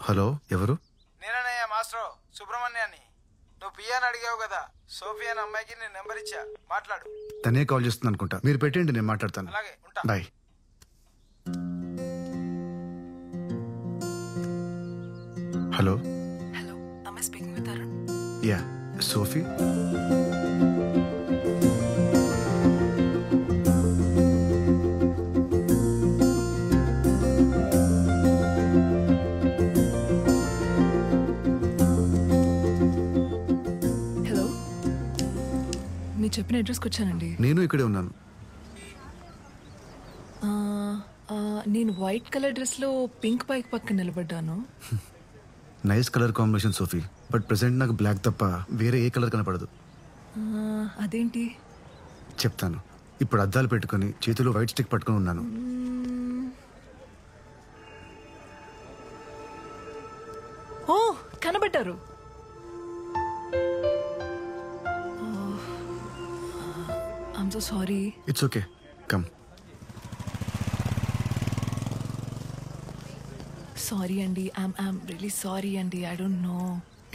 Hello, ఎవరు? నేననయ్య master సుబ్రహ్మణ్యాన్ని. నువ్వు పియాని అడిగావు కదా, సోఫియా అనే అమ్మాయికి నేను నెంబర్ ఇచ్చా, మాట్లాడు. తనే కాల్ చేస్తుంది అనుకుంటా, మీరు పెట్టండి, నేను మాట్లాడతాను. అలాగే, ఉంటా. Bye. Hello. Hello, am I speaking with Arun? Yeah, Sophie. Hello, మీరు చెప్పిన అడ్రస్కి వచ్చానండి. నేను ఇక్కడే ఉన్నాను. నేను వైట్ కలర్ డ్రెస్లో పింక్ బైక్ పక్కన నిలబడ్డాను. Nice colour combination Sophie, but present నాకు బ్లాక్ తప్ప వేరే ఏ కలర్ కనపడదు. అదేంటి? చెప్తాను. ఇప్పుడు అద్దాలు పెట్టుకుని చేతిలో వైట్ స్టిక్ పట్టుకుని ఉన్నాను. ఓ, కనబడ్డారు. I'm so sorry. It's okay, come. Sorry అండి, ఐమ్ రియలీ సారీ అండి, I don't know.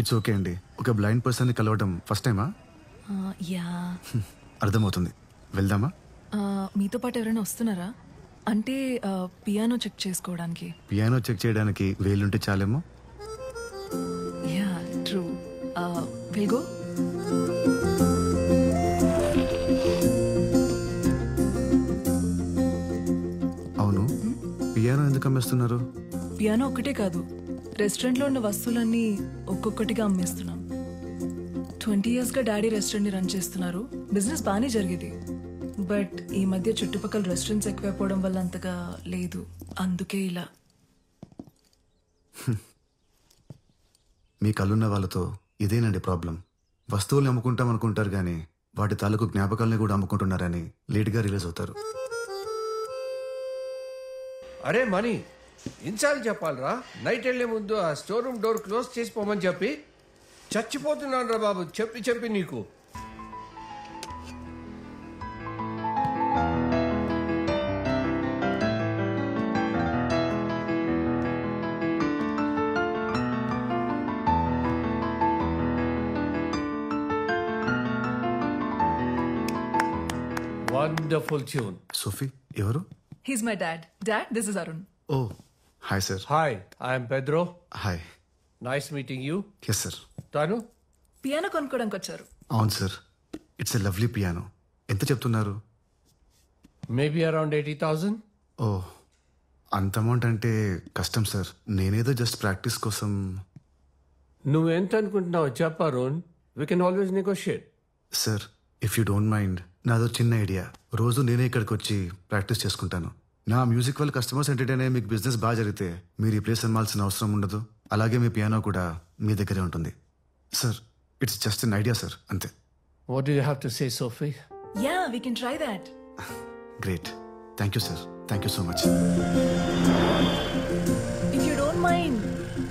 It's okay అండి. ఒక బ్లైండ్ పర్సన్ని కలవడం ఫస్ట్ టైమా? యా. అర్థమవుతుంది. వెళ్దామా? మీతో పాటు ఎవరైనా వస్తున్నారా? అంటే పియానో చెక్ చేసుకోవడానికి. పియానో చెక్ చేయడానికి వేలుంటే చాలేమో. Yeah, true. Will go. అవును, పియానో ఎందుకు అమ్మేస్తున్నారు? పియానో ఒక్కటే కాదు, రెస్టారెంట్లో ఉన్న వస్తువులన్నీ ఒక్కొక్కటిగా అమ్మేస్తున్నాం. 20 yearsగా డాడీ రెస్టారెంట్ని రన్ చేస్తున్నారు. బిజినెస్ బాగానే జరిగేది, బట్ ఈ మధ్య చుట్టుపక్కల రెస్టారెంట్స్ ఎక్కువైపోవడం వల్ల అంతగా లేదు. అందుకే ఇలా. మీ కళ్ళున్న వాళ్ళతో ఇదేనండి ప్రాబ్లం. వస్తువుల్ని అమ్ముకుంటాం అనుకుంటారు కానీ వాటి తాలూకు జ్ఞాపకాలని కూడా అమ్ముకుంటున్నారని లేట్గా రిలీజ్ అవుతారు. అరే మనీ, ఇన్సార్లు చెప్పాలరా, నైట్ వెళ్లే ముందు ఆ స్టోర్ రూమ్ డోర్ క్లోజ్ చేసిపోమని చెప్పి. చచ్చిపోతున్నాను రా బాబు, చెప్పి చెప్పి నీకు. Wonderful tune. సోఫీ, ఎవరు? He's my dad. Dad, this is Arun. Oh, hi sir. Hi, I'm Pedro. Hi. Nice meeting you. Yes sir. తాను పియానో కొనుక్కోడానికి వచ్చారు. అవును sir. It's a lovely piano. ఎంత చెప్తున్నారు? Maybe around 80,000. ఓ, అంత అమౌంట్ అంటే కష్టం సార్. నేనేదో జస్ట్ ప్రాక్టీస్ కోసం. నువ్వెంత అనుకుంటున్నావు చెప్పా Ron, we can always negotiate. Sir, if you don't mind, నాదో చిన్న ఐడియా. రోజు నేనే ఇక్కడికి వచ్చి ప్రాక్టీస్ చేసుకుంటాను. నా మ్యూజిక్ వల్ల కస్టమర్స్ ఎంటర్టైన్ అయ్యే మీకు బిజినెస్ బాగా జరిగితే మీరు ఈ ప్లేస్ అమ్మాల్సిన అవసరం ఉండదు. అలాగే మీ పియానో కూడా మీ దగ్గరే ఉంటుంది. Sir, it's just an idea sir, అంతే. What do you have to say Sophie? Yeah, we can try that. Great. Thank you sir. Thank you so much. If you don't mind,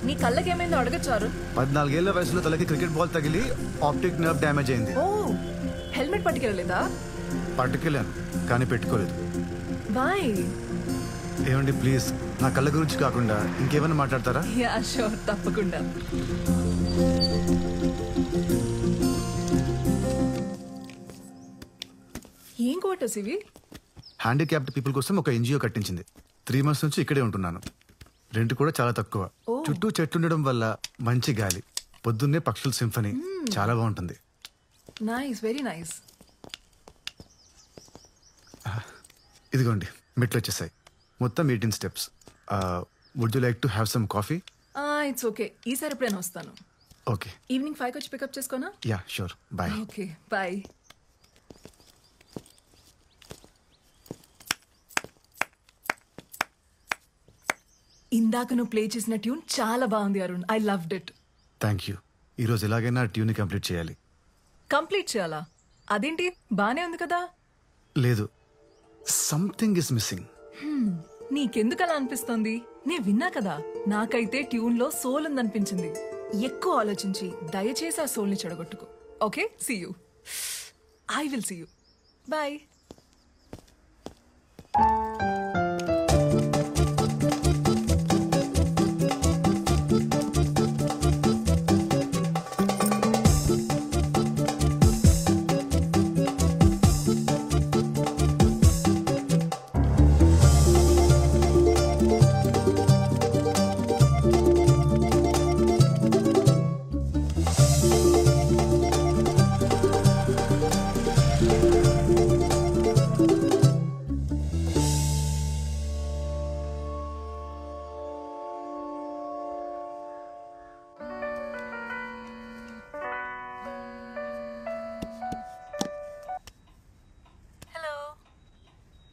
మీ కళ్ళకి ఏమైందో అడగచ్చారు? 14 ఏళ్ల వయసులో తలకి క్రికెట్ బాల్ తగిలి optic nerve damage అయింది. Oh, helmet పట్టుకెళ్ళలేదా? పట్టుకెళ్ళాను కానీ పెట్టుకోలేదు. బాయ్. ఏమండి ప్లీజ్, నా కళ్ళ గురించి కాకుండా ఇంకేమైనా మాట్లాడతారా? యా షూర్, తప్పకుండా. ఏం క్వార్టర్స్ ఇవి? హ్యాండిక్యాప్డ్ పీపుల్ కోసం ఒక ఎన్జిఓ కట్టించింది. 3 months నుంచి ఇక్కడే ఉంటున్నాను. రెంట్ కూడా చాలా తక్కువ. చుట్టూ చెట్లు ఉండడం వల్ల మంచి గాలి, పొద్దున్నే పక్షుల సింఫనీ, చాలా బాగుంటుంది. Nice, very nice. ఇదిగోండి, మెట్లు వచ్చేసాయి. మొత్తం 18 steps. Would you like to have some coffee? It's okay, ఈసారి ఎప్పుడైనా వస్తాను. ఓకే. ఈవినింగ్ 5 వచ్చి పికప్ చేసుకోనా? Yeah sure. Bye. Okay, bye. ఇందాక నువ్వు ప్లే చేసిన ట్యూన్ చాలా బాగుంది Arun, I loved it. Thank you. ఈరోజు ఎలాగైనా ట్యూన్ కంప్లీట్ చేయాలి. కంప్లీట్ చేయాలా? అదేంటి, బానే ఉంది కదా? లేదు, సంథింగ్ ఇస్ మిస్సింగ్. నీకెందుకు అలా అనిపిస్తోంది? నే విన్నా కదా, నాకైతే ట్యూన్ లో సోల్ ఉందనిపించింది. ఎక్కువ ఆలోచించి దయచేసి ఆ సోల్ ని చెడగొట్టుకో. Okay, see you. I will see you. Bye.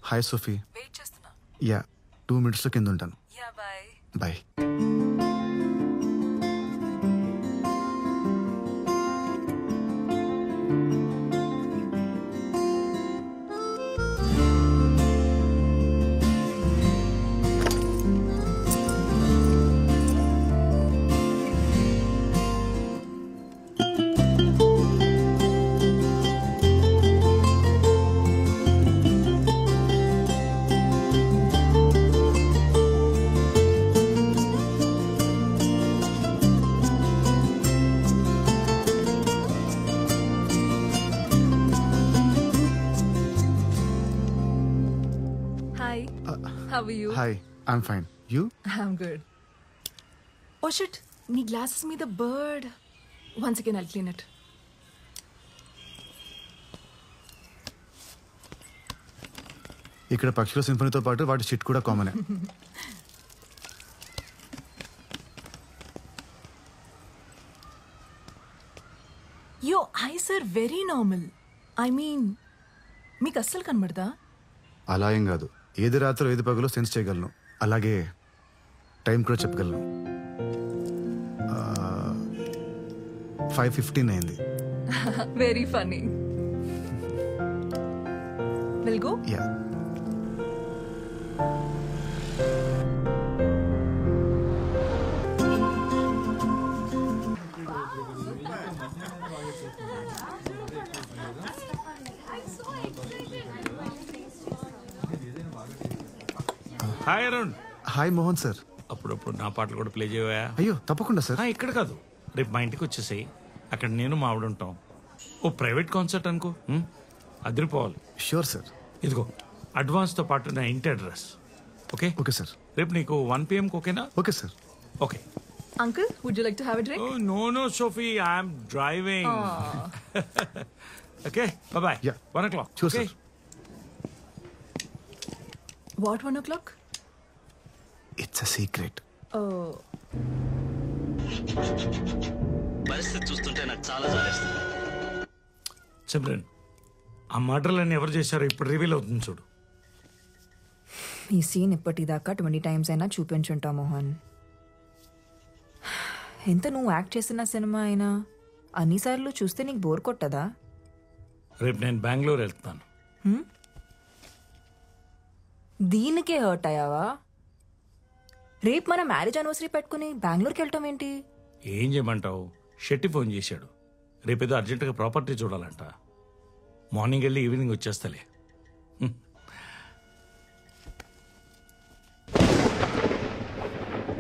Hi Sophie. Wait చేస్తున్నా. యా 2 minutesలో కింద ఉంటాను. Yeah bye. Bye. Hi. How are you? Hi, I'm fine. You? I'm good. Oh shit, నీ గ్లాసెస్ మీద bird. Once again I'll clean it. ఇక్కడ పక్షుల సింఫనీతో పాటు వాటి షిట్ కూడా కామనే. Your eyes are very normal. I mean మీకు అస్సలు కనబడదా? అలా ఏం కాదు. ఏది రాత్రో ఏది పగలో సెన్స్ చేయగలను. అలాగే టైం కూడా చెప్పగలను. 5:15 అయింది. Very funny. Will go. Yeah. Hi Arun. Hi Mohan sir. అప్పుడప్పుడు నా పాటలు కూడా ప్లే చేయవా? అయ్యో తప్పకుండా సార్. ఇక్కడ కాదు, రేపు మా ఇంటికి వచ్చేసాయి. అక్కడ నేను మా ఆవిడ ఉంటాం. ఓ ప్రైవేట్ కాన్సర్ట్ అనుకో, అదిరిపోవాలి. Sure sir. ఇదిగో అడ్వాన్స్తో పాటు నా ఇంటి అడ్రస్. Okay okay sir. రేపు నీకు 1 PM ఓకేనా? Okay sir. Okay. Uncle, would you like to have a drink? No Sophie, I'm driving. Okay bye. Yeah. 1 o'clock. Sure, Okay? sir. What 1 o'clock? It's a secret. Oh. పరిస్థితి చూస్తుంటే నాకు చాలా జాలేస్తుంది. సిమ్రన్, ఆ మర్డర్లన్నీ ఎవరు చేశారో ఇప్పుడు రివీల్ అవుతుంది చూడు. ఈ సీన్ ఇప్పటిదాకా 20 times అయినా చూపించుంటా మోహన్. ఎంత నువ్వు యాక్ట్ చేసిన సినిమా అయినా అన్నిసార్లు చూస్తే నీకు బోర్ కొట్టదా? రేపు నేను బెంగళూరు వెళ్తున్నాను. దీనికే హర్ట్ అయ్యావా? రేపు మన మ్యారేజ్ యానివర్సరీ పెట్టుకుని బెంగళూరుకి వెళ్ళటం ఏంటి? ఏం చేయమంటావు? షెట్టి ఫోన్ చేశాడు. రేపేదో అర్జెంటుగా ప్రాపర్టీ చూడాలంట. మార్నింగ్ వెళ్ళి ఈవినింగ్ వచ్చేస్తలే.